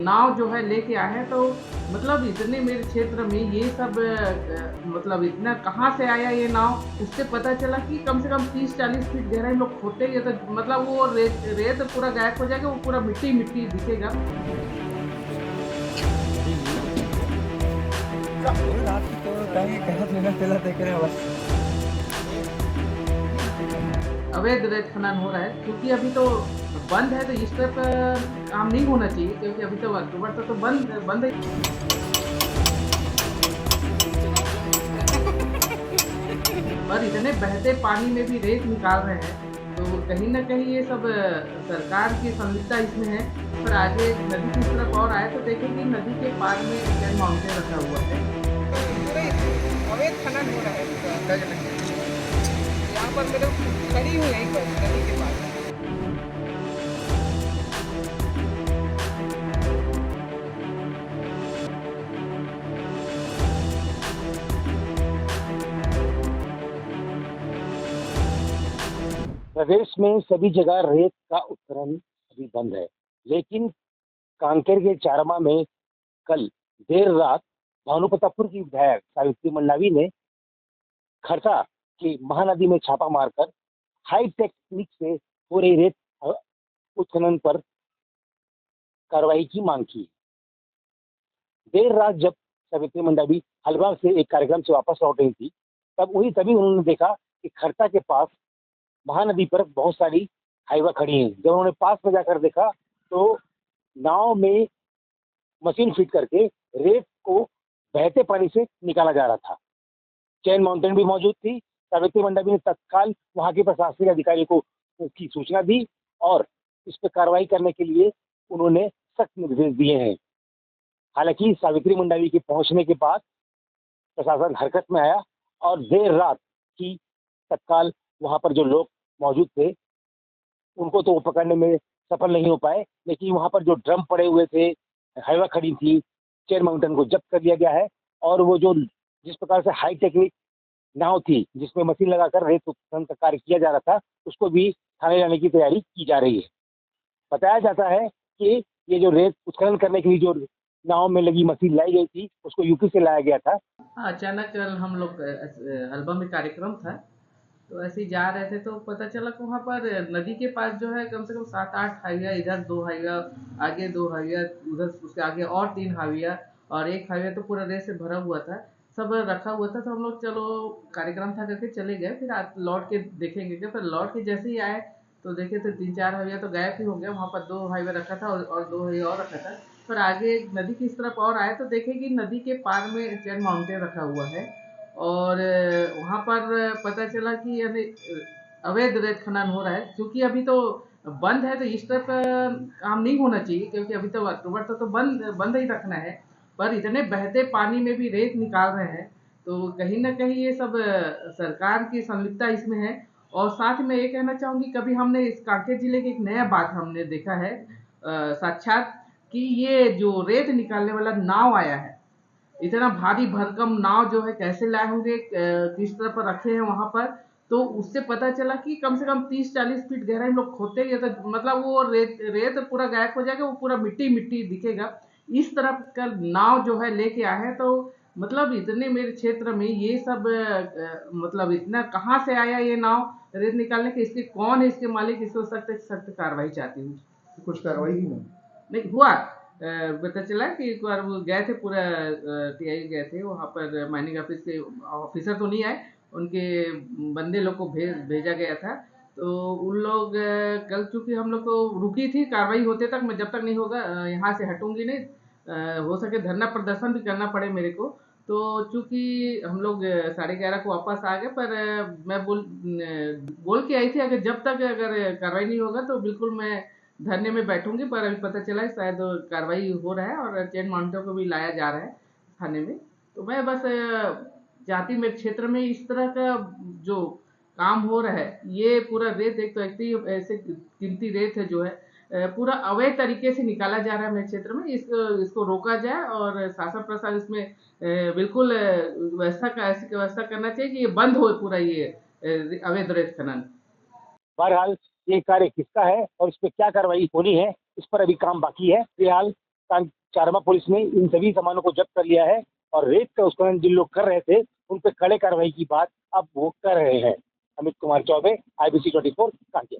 नाव जो है लेके आए हैं, तो मतलब इतने मेरे क्षेत्र में ये सब मतलब इतना कहाँ से आया ये नाव, उससे पता चला कि कम से कम 30-40 फीट गहराई में लोग खोदेंगे तो मतलब वो रेत रेत पूरा गायब हो जाएगा, वो पूरा मिट्टी मिट्टी दिखेगा। जी, जी। और आप तो कहीं कहाँ बिना तेला देख रहे हैं बस। अवैध रेत खनन हो रहा है क्योंकि अभी तो बंद है, तो इस तरह का काम नहीं होना चाहिए क्योंकि अभी तो अक्टूबर तक तो बंद बंद है। पर इतने बहते पानी में भी रेत निकाल रहे हैं, तो कहीं न कहीं ये सब सरकार की संलिप्तता इसमें है। पर आगे नदी की तरफ और आए तो देखेंगे नदी के पार में एक माउंटेन रखा हुआ है। तो पूरे अवैध खनन हो रहा है पूरा दर्ज नगर में। यहाँ पर मेरे खड़ी हूँ यहीं पर नदी के पास। प्रदेश में सभी जगह रेत का उत्खनन अभी बंद है, लेकिन कांकेर के चारमा में कल देर रात भानुप्रतापपुर की विधायक सावित्री मंडावी ने खरसा की महानदी में छापा मारकर हाई टेक्निक से हो रही रेत उत्खनन पर कार्रवाई की मांग की। देर रात जब सावित्री मंडावी हलवा से एक कार्यक्रम से वापस लौट रही थी, तभी उन्होंने देखा कि खरसा के पास महानदी पर बहुत सारी हाइवा खड़ी हैं। जब उन्होंने पास में जाकर देखा तो नाव में मशीन फिट करके रेत को बहते पानी से निकाला जा रहा था। चैन माउंटेन भी मौजूद थी। सावित्री मंडावी ने तत्काल वहां के प्रशासनिक अधिकारी को इसकी सूचना दी और इस पर कार्रवाई करने के लिए उन्होंने सख्त निर्देश दिए हैं। हालांकि सावित्री मंडावी के पहुंचने के बाद प्रशासन हरकत में आया और देर रात की तत्काल वहां पर जो लोग मौजूद थे उनको तो वो पकड़ने में सफल नहीं हो पाए, लेकिन वहां पर जो ड्रम पड़े हुए थे, हाइवा खड़ी थी, चेयर माउंटेन को जब्त कर लिया गया है और वो जो जिस प्रकार से हाई टेक्निक नाव थी जिसमें मशीन लगाकर रेत उत्खनन का कार्य किया जा रहा था, उसको भी थाने लाने की तैयारी की जा रही है। बताया जाता है कि ये जो रेत उत्खनन करने के लिए जो नाव में लगी मशीन लाई गई थी उसको यूपी से लाया गया था। हाँ, अचानक कल हम लोग हलवा में कार्यक्रम था, तो ऐसे ही जा रहे थे तो पता चला कि वहाँ पर नदी के पास जो है कम से कम 7-8 हाइया, इधर 2 हाइया, आगे 2 हाइया, उधर उसके आगे और 3 हाइया और एक हाइया तो पूरा रेत से भरा हुआ था। सब रखा हुआ था, तो हम लोग चलो कार्यक्रम था करके चले गए, फिर लौट के देखेंगे क्या, पर लौट के जैसे ही आए तो देखे तो 3-4 हाइया तो गायब ही हो गया। वहाँ पर 2 हाइया रखा था और 2 हाइया और रखा था। पर आगे नदी की इस तरफ और आए तो देखे कि नदी के पार में चैन माउंटेन रखा हुआ है और वहाँ पर पता चला कि यानी अवैध रेत खनन हो रहा है क्योंकि अभी तो बंद है, तो इस तरह का काम नहीं होना चाहिए क्योंकि अभी तो अक्टूबर तक तो बंद बंद ही रखना है। पर इतने बहते पानी में भी रेत निकाल रहे हैं, तो कहीं ना कहीं ये सब सरकार की संलिप्तता इसमें है। और साथ में ये कहना चाहूंगी, कभी हमने इस कांकेर जिले की एक नया बात हमने देखा है साक्षात, कि ये जो रेत निकालने वाला नाव आया है, इतना भारी भरकम नाव जो है कैसे लाए होंगे, किस तरह पर रखे हैं वहां पर, तो उससे पता चला कि कम से कम 30-40 फीट गहराई में लोग खोदेंगे तो मतलब वो रेत रेत पूरा गायब हो जाएगा, वो पूरा मिट्टी मिट्टी दिखेगा। इस तरह का नाव जो है लेके आए हैं, तो मतलब इतने मेरे क्षेत्र में ये सब मतलब इतना कहाँ से आया ये नाव रेत निकालने के, इसके कौन है इसके मालिक, इसको सख्त सख्त कार्रवाई चाहती हूँ। कुछ कार्रवाई ही नहीं हुआ। पता चला कि एक बार वो गए थे, पूरा टीआई गए थे वहाँ पर, माइनिंग ऑफिस के ऑफिसर तो नहीं आए, उनके बंदे लोग को भेजा गया था। तो उन लोग कल चूंकि हम लोग को रुकी थी कार्रवाई होते तक, मैं जब तक नहीं होगा यहाँ से हटूंगी नहीं, हो सके धरना प्रदर्शन भी करना पड़े मेरे को। तो चूंकि हम लोग 11:30 को वापस आ गए, पर मैं बोल के आई थी अगर जब तक अगर कार्रवाई नहीं होगा तो बिल्कुल मैं धरने में बैठूंगी। पर अभी पता चला है शायद कार्रवाई हो रहा है और चेन माउंटेन को भी लाया जा रहा है थाने में। तो मैं बस जाति मेरे क्षेत्र में इस तरह का जो काम हो रहा है, ये पूरा रेत एक तो ऐसे कीमती रेत है जो है पूरा अवैध तरीके से निकाला जा रहा है मेरे क्षेत्र में। इसको इसको रोका जाए और शासन प्रशासन इसमें बिल्कुल ऐसी व्यवस्था करना चाहिए कि ये बंद हो पूरा ये अवैध रेत खनन। बहरहाल ये कार्य किसका है और इस पर क्या कार्रवाई होनी है, इस पर अभी काम बाकी है। फिलहाल चारमा पुलिस ने इन सभी सामानों को जब्त कर लिया है और रेत का उत्खनन जिन लोग कर रहे थे उन पर कड़े कार्रवाई की बात अब वो कर रहे हैं। अमित कुमार चौबे, IBC 24 कांकेर।